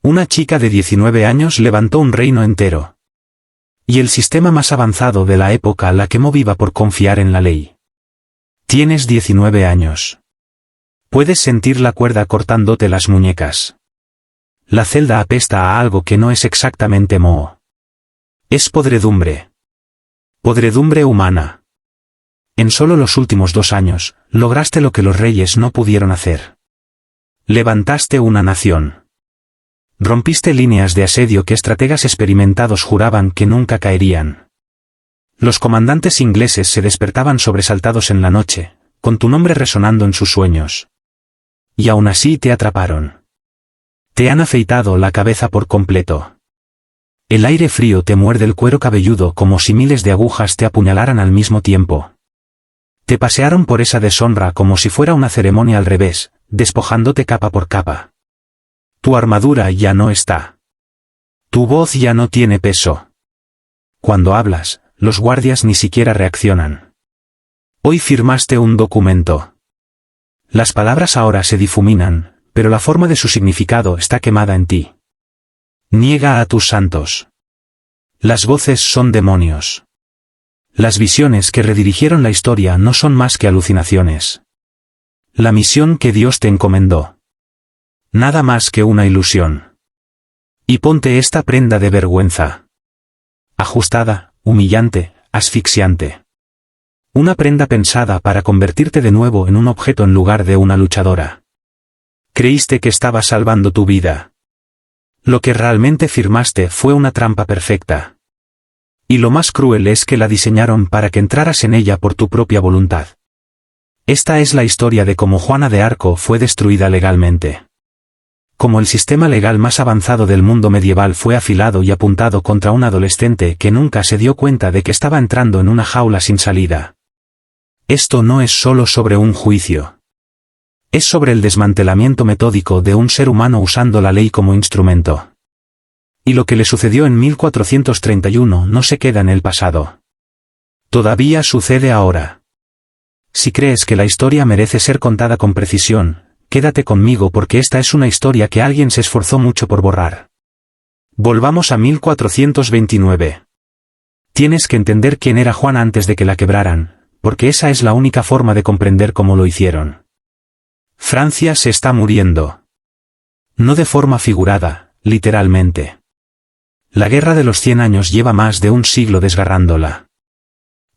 Una chica de 19 años levantó un reino entero. Y el sistema más avanzado de la época la quemó viva por confiar en la ley. Tienes 19 años. Puedes sentir la cuerda cortándote las muñecas. La celda apesta a algo que no es exactamente moho. Es podredumbre. Podredumbre humana. En solo los últimos 2 años, lograste lo que los reyes no pudieron hacer. Levantaste una nación. Rompiste líneas de asedio que estrategas experimentados juraban que nunca caerían. Los comandantes ingleses se despertaban sobresaltados en la noche, con tu nombre resonando en sus sueños. Y aún así te atraparon. Te han afeitado la cabeza por completo. El aire frío te muerde el cuero cabelludo como si miles de agujas te apuñalaran al mismo tiempo. Te pasearon por esa deshonra como si fuera una ceremonia al revés, despojándote capa por capa. Tu armadura ya no está. Tu voz ya no tiene peso. Cuando hablas, los guardias ni siquiera reaccionan. Hoy firmaste un documento. Las palabras ahora se difuminan, pero la forma de su significado está quemada en ti. Niega a tus santos. Las voces son demonios. Las visiones que redirigieron la historia no son más que alucinaciones. La misión que Dios te encomendó. Nada más que una ilusión. Y ponte esta prenda de vergüenza. Ajustada, humillante, asfixiante. Una prenda pensada para convertirte de nuevo en un objeto en lugar de una luchadora. Creíste que estabas salvando tu vida. Lo que realmente firmaste fue una trampa perfecta. Y lo más cruel es que la diseñaron para que entraras en ella por tu propia voluntad. Esta es la historia de cómo Juana de Arco fue destruida legalmente. Como el sistema legal más avanzado del mundo medieval fue afilado y apuntado contra un adolescente que nunca se dio cuenta de que estaba entrando en una jaula sin salida. Esto no es solo sobre un juicio. Es sobre el desmantelamiento metódico de un ser humano usando la ley como instrumento. Y lo que le sucedió en 1431 no se queda en el pasado. Todavía sucede ahora. Si crees que la historia merece ser contada con precisión, quédate conmigo porque esta es una historia que alguien se esforzó mucho por borrar. Volvamos a 1429. Tienes que entender quién era Juana antes de que la quebraran, porque esa es la única forma de comprender cómo lo hicieron. Francia se está muriendo. No de forma figurada, literalmente. La guerra de los 100 años lleva más de un siglo desgarrándola.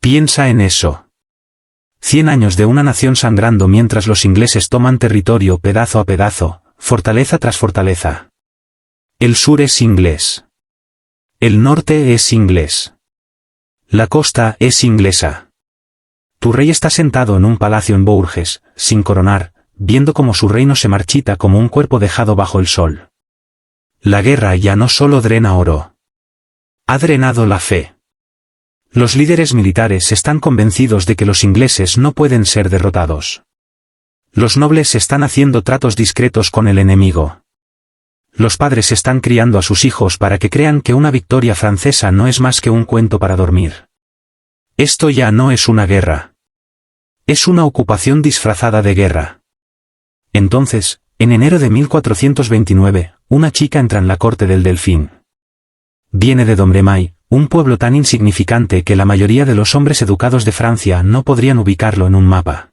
Piensa en eso. 100 años de una nación sangrando mientras los ingleses toman territorio pedazo a pedazo, fortaleza tras fortaleza. El sur es inglés. El norte es inglés. La costa es inglesa. Tu rey está sentado en un palacio en Bourges, sin coronar, viendo cómo su reino se marchita como un cuerpo dejado bajo el sol. La guerra ya no solo drena oro. Ha drenado la fe. Los líderes militares están convencidos de que los ingleses no pueden ser derrotados. Los nobles están haciendo tratos discretos con el enemigo. Los padres están criando a sus hijos para que crean que una victoria francesa no es más que un cuento para dormir. Esto ya no es una guerra. Es una ocupación disfrazada de guerra. Entonces, en enero de 1429, una chica entra en la corte del Delfín. Viene de Domremy, un pueblo tan insignificante que la mayoría de los hombres educados de Francia no podrían ubicarlo en un mapa.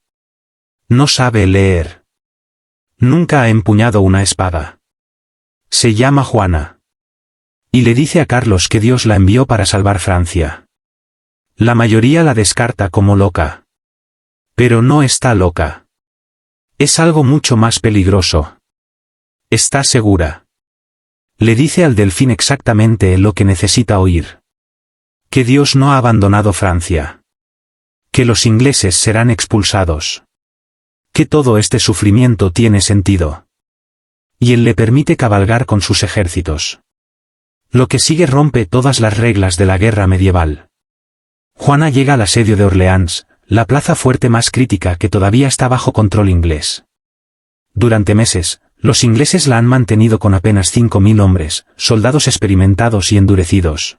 No sabe leer. Nunca ha empuñado una espada. Se llama Juana. Y le dice a Carlos que Dios la envió para salvar Francia. La mayoría la descarta como loca. Pero no está loca. Es algo mucho más peligroso. Está segura. Le dice al Delfín exactamente lo que necesita oír. Que Dios no ha abandonado Francia. Que los ingleses serán expulsados. Que todo este sufrimiento tiene sentido. Y él le permite cabalgar con sus ejércitos. Lo que sigue rompe todas las reglas de la guerra medieval. Juana llega al asedio de Orleans, la plaza fuerte más crítica que todavía está bajo control inglés. Durante meses, los ingleses la han mantenido con apenas 5.000 hombres, soldados experimentados y endurecidos.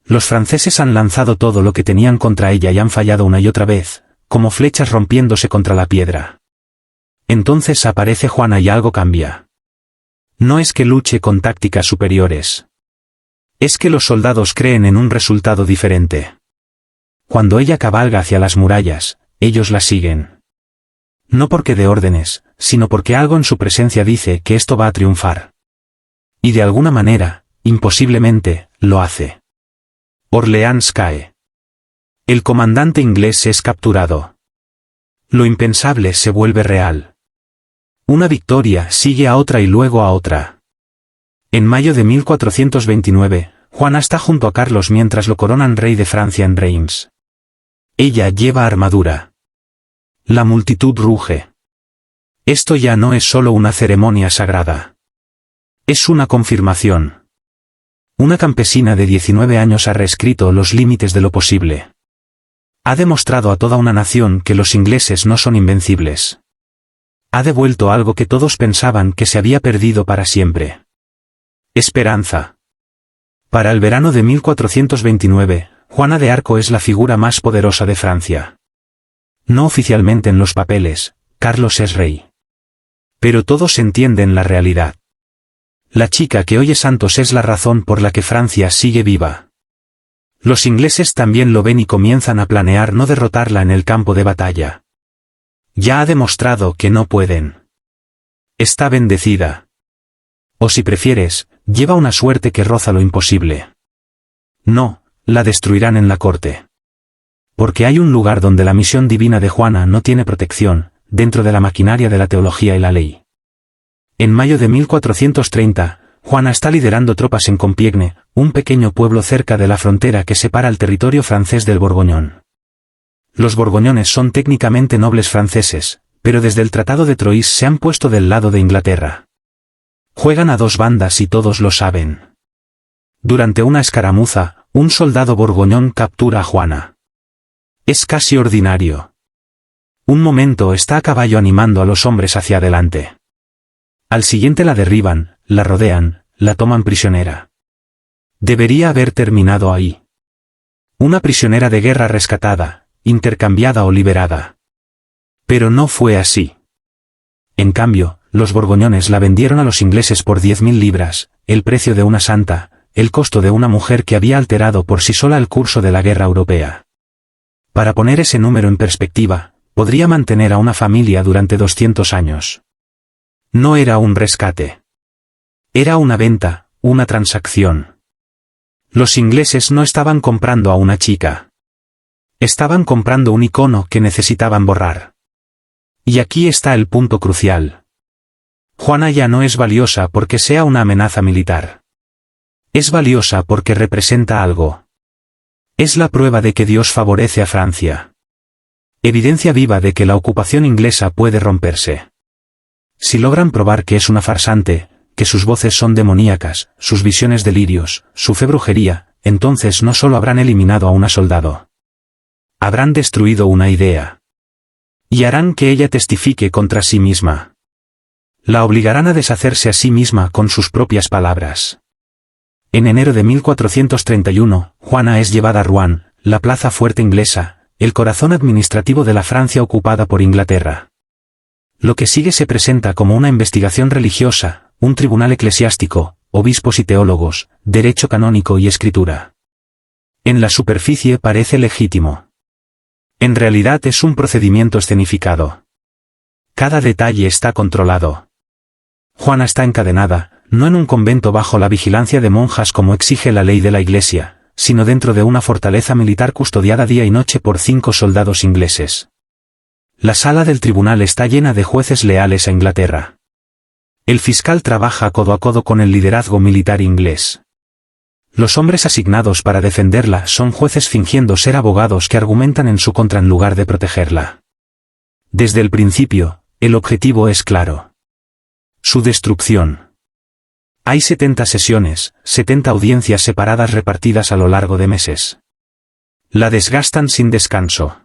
Los franceses han lanzado todo lo que tenían contra ella y han fallado una y otra vez, como flechas rompiéndose contra la piedra. Entonces aparece Juana y algo cambia. No es que luche con tácticas superiores. Es que los soldados creen en un resultado diferente. Cuando ella cabalga hacia las murallas, ellos la siguen. No porque dé órdenes, sino porque algo en su presencia dice que esto va a triunfar. Y de alguna manera, imposiblemente, lo hace. Orleans cae. El comandante inglés es capturado. Lo impensable se vuelve real. Una victoria sigue a otra y luego a otra. En mayo de 1429, Juana está junto a Carlos mientras lo coronan rey de Francia en Reims. Ella lleva armadura. La multitud ruge. Esto ya no es solo una ceremonia sagrada. Es una confirmación. Una campesina de 19 años ha reescrito los límites de lo posible. Ha demostrado a toda una nación que los ingleses no son invencibles. Ha devuelto algo que todos pensaban que se había perdido para siempre. Esperanza. Para el verano de 1429, Juana de Arco es la figura más poderosa de Francia. No oficialmente en los papeles, Carlos es rey. Pero todos entienden la realidad. La chica que oye santos es la razón por la que Francia sigue viva. Los ingleses también lo ven y comienzan a planear no derrotarla en el campo de batalla. Ya ha demostrado que no pueden. Está bendecida. O si prefieres, lleva una suerte que roza lo imposible. No, la destruirán en la corte. Porque hay un lugar donde la misión divina de Juana no tiene protección, dentro de la maquinaria de la teología y la ley. En mayo de 1430, Juana está liderando tropas en Compiègne, un pequeño pueblo cerca de la frontera que separa el territorio francés del Borgoñón. Los borgoñones son técnicamente nobles franceses, pero desde el Tratado de Troyes se han puesto del lado de Inglaterra. Juegan a dos bandas y todos lo saben. Durante una escaramuza, un soldado borgoñón captura a Juana. Es casi ordinario. Un momento está a caballo animando a los hombres hacia adelante. Al siguiente la derriban, la rodean, la toman prisionera. Debería haber terminado ahí. Una prisionera de guerra rescatada, intercambiada o liberada. Pero no fue así. En cambio, los borgoñones la vendieron a los ingleses por 10.000 libras, el precio de una santa, el costo de una mujer que había alterado por sí sola el curso de la guerra europea. Para poner ese número en perspectiva, podría mantener a una familia durante 200 años. No era un rescate. Era una venta, una transacción. Los ingleses no estaban comprando a una chica. Estaban comprando un icono que necesitaban borrar. Y aquí está el punto crucial. Juana ya no es valiosa porque sea una amenaza militar. Es valiosa porque representa algo. Es la prueba de que Dios favorece a Francia. Evidencia viva de que la ocupación inglesa puede romperse. Si logran probar que es una farsante, que sus voces son demoníacas, sus visiones delirios, su fe brujería, entonces no solo habrán eliminado a una soldado. Habrán destruido una idea. Y harán que ella testifique contra sí misma. La obligarán a deshacerse a sí misma con sus propias palabras. En enero de 1431, Juana es llevada a Rouen, la plaza fuerte inglesa, el corazón administrativo de la Francia ocupada por Inglaterra. Lo que sigue se presenta como una investigación religiosa, un tribunal eclesiástico, obispos y teólogos, derecho canónico y escritura. En la superficie parece legítimo. En realidad es un procedimiento escenificado. Cada detalle está controlado. Juana está encadenada, no en un convento bajo la vigilancia de monjas como exige la ley de la Iglesia, sino dentro de una fortaleza militar custodiada día y noche por 5 soldados ingleses. La sala del tribunal está llena de jueces leales a Inglaterra. El fiscal trabaja codo a codo con el liderazgo militar inglés. Los hombres asignados para defenderla son jueces fingiendo ser abogados que argumentan en su contra en lugar de protegerla. Desde el principio, el objetivo es claro. Su destrucción. Hay 70 sesiones, 70 audiencias separadas repartidas a lo largo de meses. La desgastan sin descanso.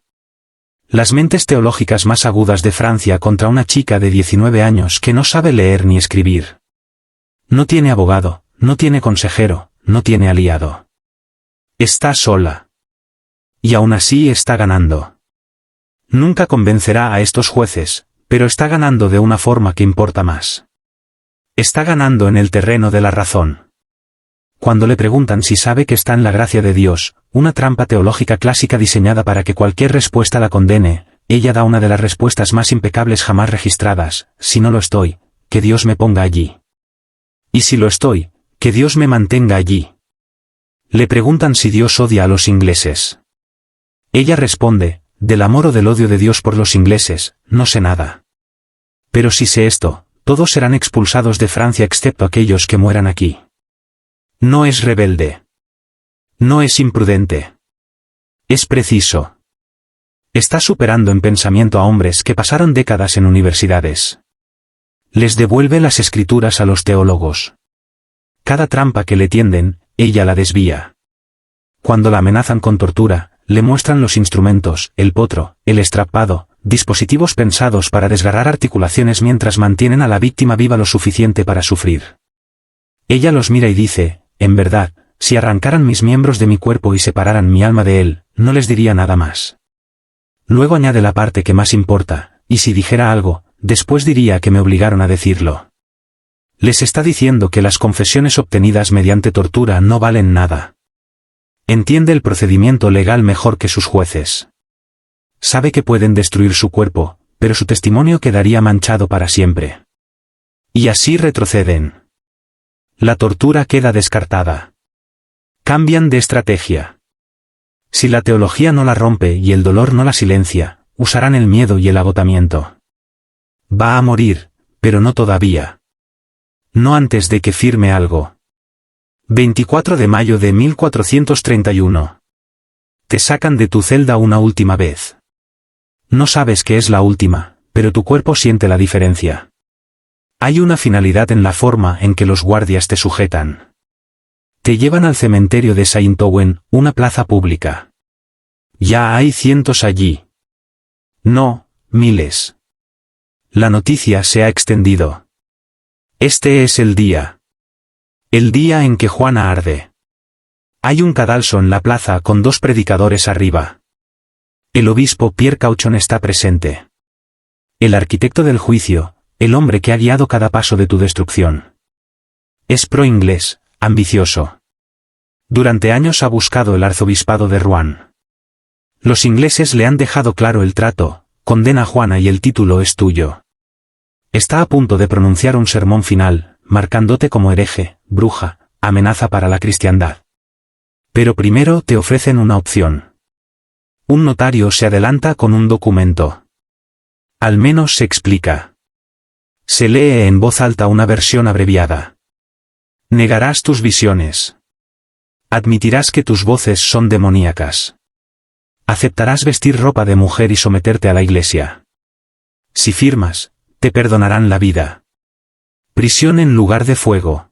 Las mentes teológicas más agudas de Francia contra una chica de 19 años que no sabe leer ni escribir. No tiene abogado, no tiene consejero, no tiene aliado. Está sola. Y aún así está ganando. Nunca convencerá a estos jueces, pero está ganando de una forma que importa más. Está ganando en el terreno de la razón. Cuando le preguntan si sabe que está en la gracia de Dios, una trampa teológica clásica diseñada para que cualquier respuesta la condene, ella da una de las respuestas más impecables jamás registradas: si no lo estoy, que Dios me ponga allí. Y si lo estoy, que Dios me mantenga allí. Le preguntan si Dios odia a los ingleses. Ella responde: del amor o del odio de Dios por los ingleses, no sé nada. Pero si sé esto, todos serán expulsados de Francia excepto aquellos que mueran aquí. No es rebelde. No es imprudente. Es preciso. Está superando en pensamiento a hombres que pasaron décadas en universidades. Les devuelve las escrituras a los teólogos. Cada trampa que le tienden, ella la desvía. Cuando la amenazan con tortura, le muestran los instrumentos, el potro, el estrapado, dispositivos pensados para desgarrar articulaciones mientras mantienen a la víctima viva lo suficiente para sufrir. Ella los mira y dice: en verdad, si arrancaran mis miembros de mi cuerpo y separaran mi alma de él, no les diría nada más. Luego añade la parte que más importa: y si dijera algo, después diría que me obligaron a decirlo. Les está diciendo que las confesiones obtenidas mediante tortura no valen nada. Entiende el procedimiento legal mejor que sus jueces. Sabe que pueden destruir su cuerpo, pero su testimonio quedaría manchado para siempre. Y así retroceden. La tortura queda descartada. Cambian de estrategia. Si la teología no la rompe y el dolor no la silencia, usarán el miedo y el agotamiento. Va a morir, pero no todavía. No antes de que firme algo. 24 de mayo de 1431. Te sacan de tu celda una última vez. No sabes que es la última, pero tu cuerpo siente la diferencia. Hay una finalidad en la forma en que los guardias te sujetan. Te llevan al cementerio de Saint-Ouen, una plaza pública. Ya hay cientos allí. No, miles. La noticia se ha extendido. Este es el día. El día en que Juana arde. Hay un cadalso en la plaza con 2 predicadores arriba. El obispo Pierre Cauchon está presente. El arquitecto del juicio, el hombre que ha guiado cada paso de tu destrucción. Es pro-inglés, ambicioso. Durante años ha buscado el arzobispado de Rouen. Los ingleses le han dejado claro el trato: condena a Juana y el título es tuyo. Está a punto de pronunciar un sermón final, marcándote como hereje, bruja, amenaza para la cristiandad. Pero primero te ofrecen una opción. Un notario se adelanta con un documento. Al menos se explica. Se lee en voz alta una versión abreviada. Negarás tus visiones. Admitirás que tus voces son demoníacas. Aceptarás vestir ropa de mujer y someterte a la iglesia. Si firmas, te perdonarán la vida. Prisión en lugar de fuego.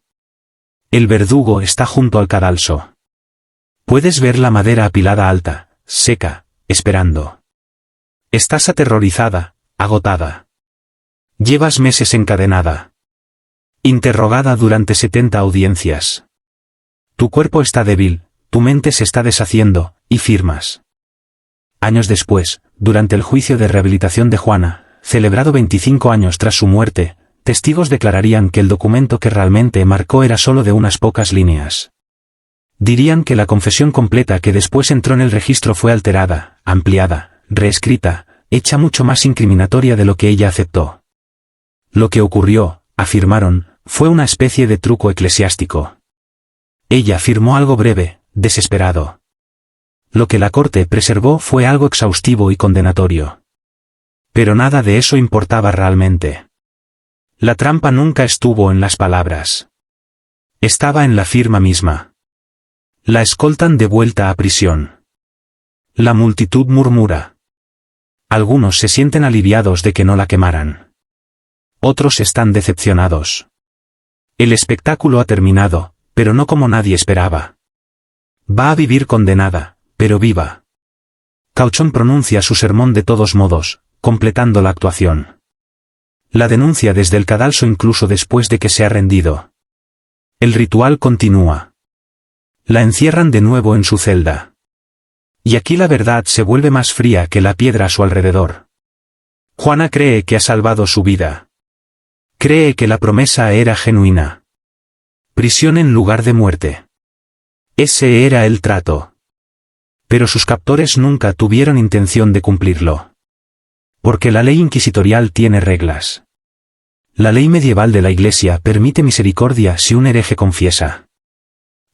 El verdugo está junto al cadalso. Puedes ver la madera apilada alta, seca, esperando. Estás aterrorizada, agotada. Llevas meses encadenada. Interrogada durante 70 audiencias. Tu cuerpo está débil, tu mente se está deshaciendo, y firmas. Años después, durante el juicio de rehabilitación de Juana, celebrado 25 años tras su muerte, testigos declararían que el documento que realmente marcó era solo de unas pocas líneas. Dirían que la confesión completa que después entró en el registro fue alterada, ampliada, reescrita, hecha mucho más incriminatoria de lo que ella aceptó. Lo que ocurrió, afirmaron, fue una especie de truco eclesiástico. Ella firmó algo breve, desesperado. Lo que la corte preservó fue algo exhaustivo y condenatorio. Pero nada de eso importaba realmente. La trampa nunca estuvo en las palabras. Estaba en la firma misma. La escoltan de vuelta a prisión. La multitud murmura. Algunos se sienten aliviados de que no la quemaran. Otros están decepcionados. El espectáculo ha terminado, pero no como nadie esperaba. Va a vivir condenada, pero viva. Cauchon pronuncia su sermón de todos modos, completando la actuación. La denuncia desde el cadalso incluso después de que se ha rendido. El ritual continúa. La encierran de nuevo en su celda. Y aquí la verdad se vuelve más fría que la piedra a su alrededor. Juana cree que ha salvado su vida. Cree que la promesa era genuina. Prisión en lugar de muerte. Ese era el trato. Pero sus captores nunca tuvieron intención de cumplirlo. Porque la ley inquisitorial tiene reglas. La ley medieval de la Iglesia permite misericordia si un hereje confiesa.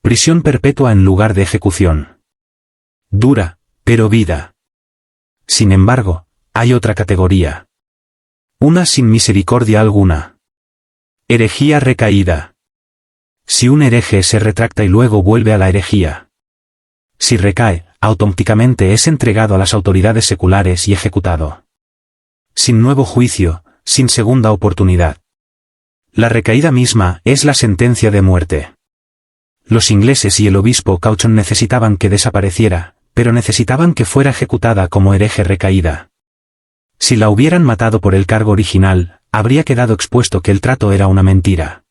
Prisión perpetua en lugar de ejecución. Dura, pero vida. Sin embargo, hay otra categoría. Una sin misericordia alguna. Herejía recaída. Si un hereje se retracta y luego vuelve a la herejía. Si recae, automáticamente es entregado a las autoridades seculares y ejecutado. Sin nuevo juicio, sin segunda oportunidad. La recaída misma es la sentencia de muerte. Los ingleses y el obispo Cauchon necesitaban que desapareciera, pero necesitaban que fuera ejecutada como hereje recaída. Si la hubieran matado por el cargo original, habría quedado expuesto que el trato era una mentira.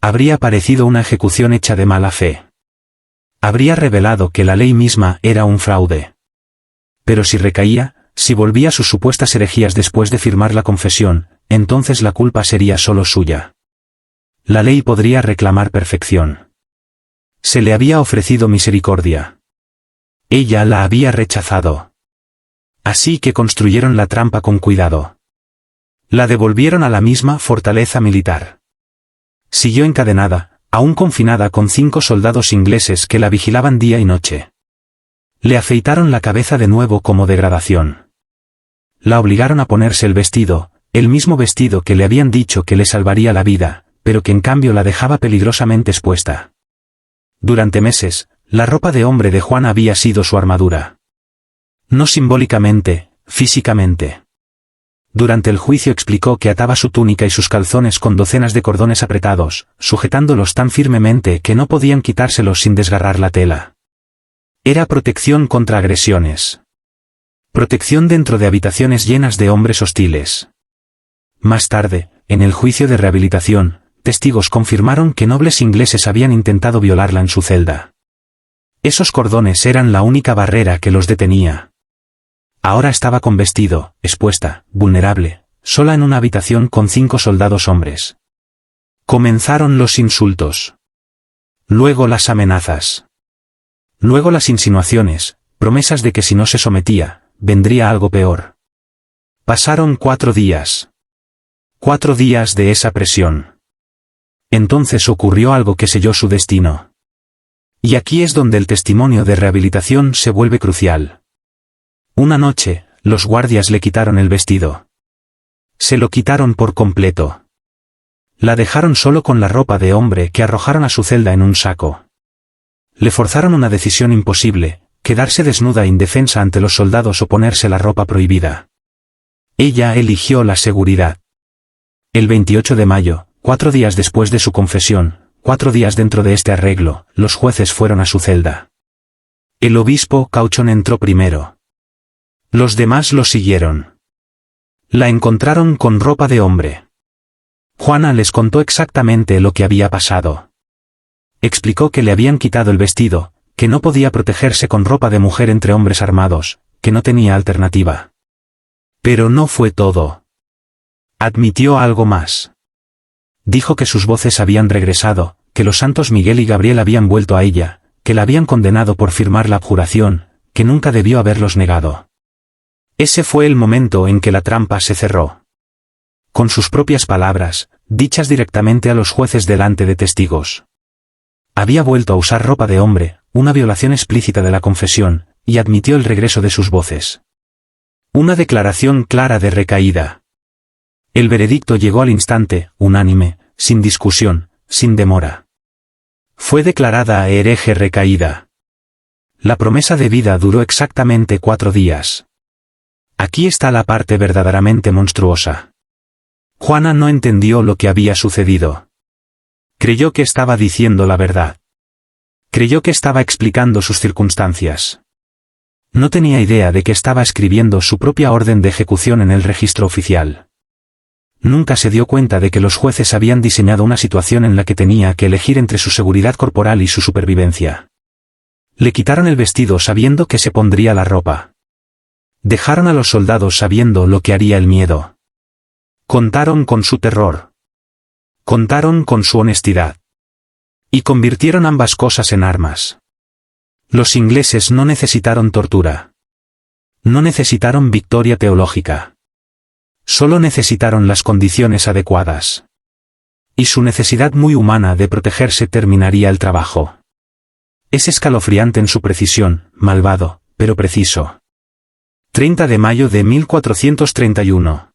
Habría parecido una ejecución hecha de mala fe. Habría revelado que la ley misma era un fraude. Pero si recaía, si volvía a sus supuestas herejías después de firmar la confesión, entonces la culpa sería solo suya. La ley podría reclamar perfección. Se le había ofrecido misericordia. Ella la había rechazado. Así que construyeron la trampa con cuidado. La devolvieron a la misma fortaleza militar. Siguió encadenada, aún confinada con 5 soldados ingleses que la vigilaban día y noche. Le afeitaron la cabeza de nuevo como degradación. La obligaron a ponerse el vestido, el mismo vestido que le habían dicho que le salvaría la vida, pero que en cambio la dejaba peligrosamente expuesta. Durante meses, la ropa de hombre de Juan había sido su armadura. No simbólicamente, físicamente. Durante el juicio explicó que ataba su túnica y sus calzones con docenas de cordones apretados, sujetándolos tan firmemente que no podían quitárselos sin desgarrar la tela. Era protección contra agresiones. Protección dentro de habitaciones llenas de hombres hostiles. Más tarde, en el juicio de rehabilitación, testigos confirmaron que nobles ingleses habían intentado violarla en su celda. Esos cordones eran la única barrera que los detenía. Ahora estaba con vestido, expuesta, vulnerable, sola en una habitación con 5 soldados hombres. Comenzaron los insultos. Luego las amenazas. Luego las insinuaciones, promesas de que si no se sometía, vendría algo peor. Pasaron 4 días. 4 días de esa presión. Entonces ocurrió algo que selló su destino. Y aquí es donde el testimonio de rehabilitación se vuelve crucial. Una noche, los guardias le quitaron el vestido. Se lo quitaron por completo. La dejaron solo con la ropa de hombre que arrojaron a su celda en un saco. Le forzaron una decisión imposible, quedarse desnuda e indefensa ante los soldados o ponerse la ropa prohibida. Ella eligió la seguridad. El 28 de mayo, 4 días después de su confesión, 4 días dentro de este arreglo, los jueces fueron a su celda. El obispo Cauchon entró primero. Los demás lo siguieron. La encontraron con ropa de hombre. Juana les contó exactamente lo que había pasado. Explicó que le habían quitado el vestido, que no podía protegerse con ropa de mujer entre hombres armados, que no tenía alternativa. Pero no fue todo. Admitió algo más. Dijo que sus voces habían regresado, que los santos Miguel y Gabriel habían vuelto a ella, que la habían condenado por firmar la abjuración, que nunca debió haberlos negado. Ese fue el momento en que la trampa se cerró. Con sus propias palabras, dichas directamente a los jueces delante de testigos. Había vuelto a usar ropa de hombre, una violación explícita de la confesión, y admitió el regreso de sus voces. Una declaración clara de recaída. El veredicto llegó al instante, unánime, sin discusión, sin demora. Fue declarada hereje recaída. La promesa de vida duró exactamente 4 días. Aquí está la parte verdaderamente monstruosa. Juana no entendió lo que había sucedido. Creyó que estaba diciendo la verdad. Creyó que estaba explicando sus circunstancias. No tenía idea de que estaba escribiendo su propia orden de ejecución en el registro oficial. Nunca se dio cuenta de que los jueces habían diseñado una situación en la que tenía que elegir entre su seguridad corporal y su supervivencia. Le quitaron el vestido sabiendo que se pondría la ropa. Dejaron a los soldados sabiendo lo que haría el miedo. Contaron con su terror. Contaron con su honestidad. Y convirtieron ambas cosas en armas. Los ingleses no necesitaron tortura. No necesitaron victoria teológica. Solo necesitaron las condiciones adecuadas. Y su necesidad muy humana de protegerse terminaría el trabajo. Es escalofriante en su precisión, malvado, pero preciso. 30 de mayo de 1431.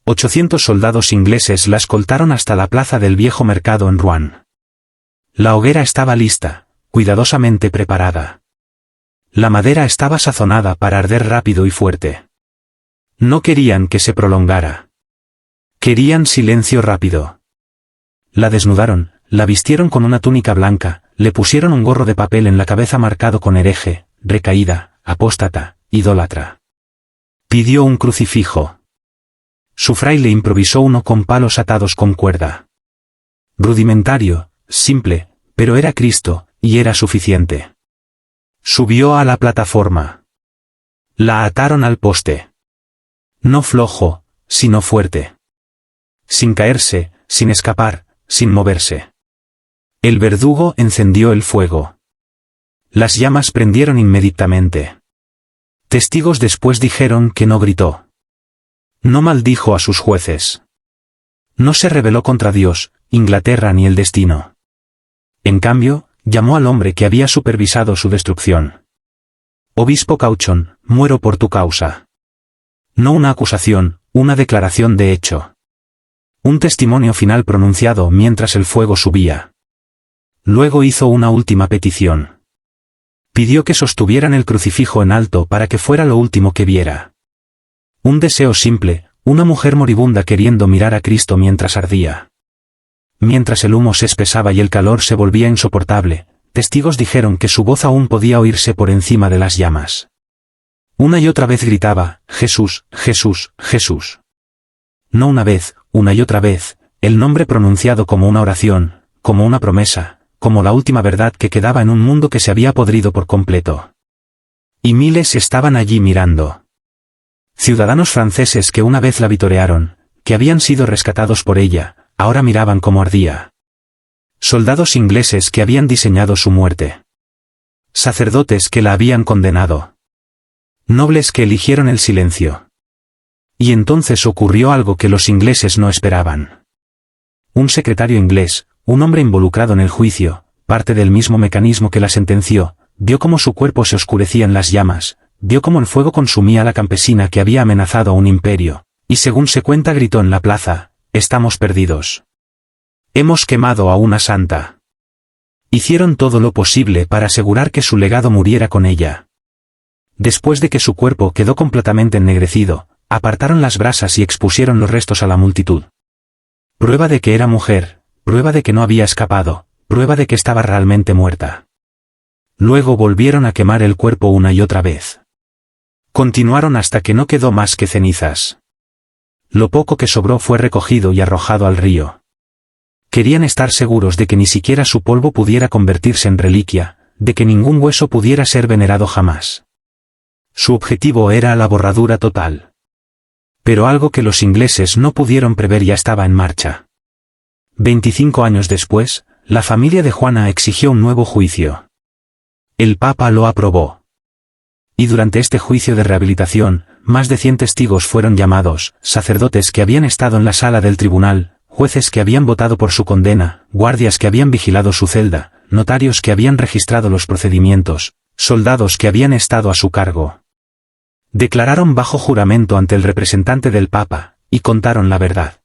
800 soldados ingleses la escoltaron hasta la plaza del viejo mercado en Rouen. La hoguera estaba lista, cuidadosamente preparada. La madera estaba sazonada para arder rápido y fuerte. No querían que se prolongara. Querían silencio rápido. La desnudaron, la vistieron con una túnica blanca, le pusieron un gorro de papel en la cabeza marcado con hereje, recaída, apóstata, idólatra. Pidió un crucifijo. Su fraile improvisó uno con palos atados con cuerda. Rudimentario, simple, pero era Cristo, y era suficiente. Subió a la plataforma. La ataron al poste. No flojo, sino fuerte. Sin caerse, sin escapar, sin moverse. El verdugo encendió el fuego. Las llamas prendieron inmediatamente. Testigos después dijeron que no gritó. No maldijo a sus jueces. No se rebeló contra Dios, Inglaterra ni el destino. En cambio, llamó al hombre que había supervisado su destrucción. Obispo Cauchon, muero por tu causa. No una acusación, una declaración de hecho. Un testimonio final pronunciado mientras el fuego subía. Luego hizo una última petición. Pidió que sostuvieran el crucifijo en alto para que fuera lo último que viera. Un deseo simple, una mujer moribunda queriendo mirar a Cristo mientras ardía. Mientras el humo se espesaba y el calor se volvía insoportable, testigos dijeron que su voz aún podía oírse por encima de las llamas. Una y otra vez gritaba, Jesús, Jesús, Jesús. No una vez, una y otra vez, el nombre pronunciado como una oración, como una promesa, como la última verdad que quedaba en un mundo que se había podrido por completo. Y miles estaban allí mirando. Ciudadanos franceses que una vez la vitorearon, que habían sido rescatados por ella, ahora miraban cómo ardía. Soldados ingleses que habían diseñado su muerte. Sacerdotes que la habían condenado. Nobles que eligieron el silencio. Y entonces ocurrió algo que los ingleses no esperaban. Un secretario inglés, un hombre involucrado en el juicio, parte del mismo mecanismo que la sentenció, vio cómo su cuerpo se oscurecía en las llamas, vio cómo el fuego consumía a la campesina que había amenazado a un imperio, y según se cuenta gritó en la plaza, estamos perdidos. Hemos quemado a una santa. Hicieron todo lo posible para asegurar que su legado muriera con ella. Después de que su cuerpo quedó completamente ennegrecido, apartaron las brasas y expusieron los restos a la multitud. Prueba de que era mujer, prueba de que no había escapado, prueba de que estaba realmente muerta. Luego volvieron a quemar el cuerpo una y otra vez. Continuaron hasta que no quedó más que cenizas. Lo poco que sobró fue recogido y arrojado al río. Querían estar seguros de que ni siquiera su polvo pudiera convertirse en reliquia, de que ningún hueso pudiera ser venerado jamás. Su objetivo era la borradura total. Pero algo que los ingleses no pudieron prever ya estaba en marcha. 25 años después, la familia de Juana exigió un nuevo juicio. El Papa lo aprobó. Y durante este juicio de rehabilitación, más de 100 testigos fueron llamados, sacerdotes que habían estado en la sala del tribunal, jueces que habían votado por su condena, guardias que habían vigilado su celda, notarios que habían registrado los procedimientos, soldados que habían estado a su cargo. Declararon bajo juramento ante el representante del Papa, y contaron la verdad.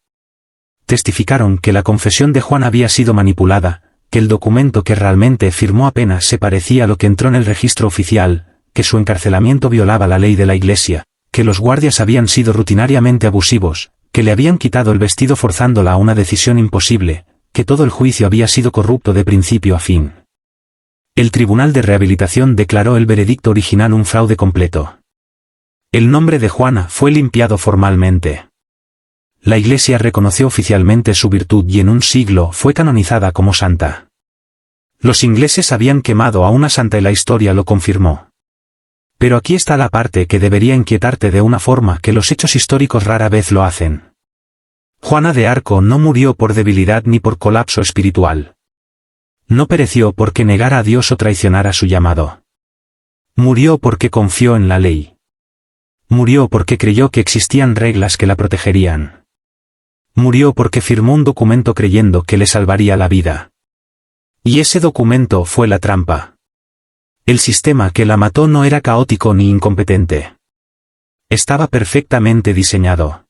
Testificaron que la confesión de Juan había sido manipulada, que el documento que realmente firmó apenas se parecía a lo que entró en el registro oficial, que su encarcelamiento violaba la ley de la Iglesia, que los guardias habían sido rutinariamente abusivos, que le habían quitado el vestido forzándola a una decisión imposible, que todo el juicio había sido corrupto de principio a fin. El Tribunal de Rehabilitación declaró el veredicto original un fraude completo. El nombre de Juana fue limpiado formalmente. La Iglesia reconoció oficialmente su virtud y en un siglo fue canonizada como santa. Los ingleses habían quemado a una santa y la historia lo confirmó. Pero aquí está la parte que debería inquietarte de una forma que los hechos históricos rara vez lo hacen. Juana de Arco no murió por debilidad ni por colapso espiritual. No pereció porque negara a Dios o traicionara su llamado. Murió porque confió en la ley. Murió porque creyó que existían reglas que la protegerían. Murió porque firmó un documento creyendo que le salvaría la vida. Y ese documento fue la trampa. El sistema que la mató no era caótico ni incompetente. Estaba perfectamente diseñado.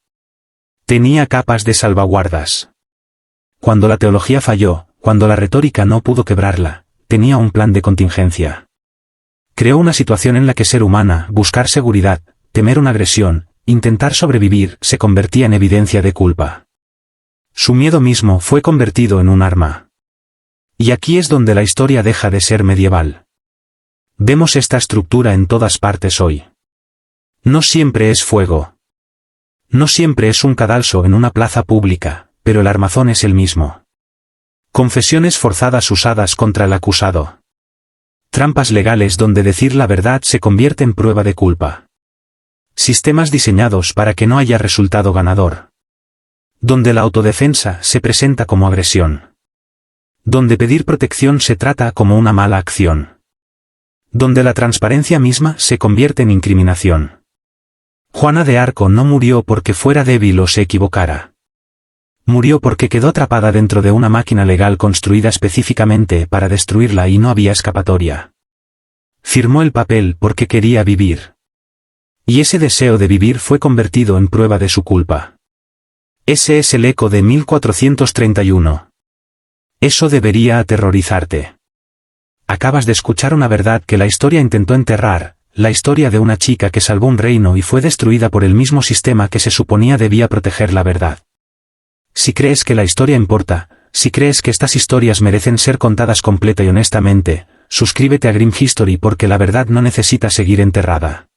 Tenía capas de salvaguardas. Cuando la teología falló, cuando la retórica no pudo quebrarla, tenía un plan de contingencia. Creó una situación en la que ser humana, buscar seguridad, temer una agresión, intentar sobrevivir, se convertía en evidencia de culpa. Su miedo mismo fue convertido en un arma. Y aquí es donde la historia deja de ser medieval. Vemos esta estructura en todas partes hoy. No siempre es fuego. No siempre es un cadalso en una plaza pública, pero el armazón es el mismo. Confesiones forzadas usadas contra el acusado. Trampas legales donde decir la verdad se convierte en prueba de culpa. Sistemas diseñados para que no haya resultado ganador. Donde la autodefensa se presenta como agresión. Donde pedir protección se trata como una mala acción. Donde la transparencia misma se convierte en incriminación. Juana de Arco no murió porque fuera débil o se equivocara. Murió porque quedó atrapada dentro de una máquina legal construida específicamente para destruirla y no había escapatoria. Firmó el papel porque quería vivir. Y ese deseo de vivir fue convertido en prueba de su culpa. Ese es el eco de 1431. Eso debería aterrorizarte. Acabas de escuchar una verdad que la historia intentó enterrar, la historia de una chica que salvó un reino y fue destruida por el mismo sistema que se suponía debía proteger la verdad. Si crees que la historia importa, si crees que estas historias merecen ser contadas completa y honestamente, suscríbete a Grim History porque la verdad no necesita seguir enterrada.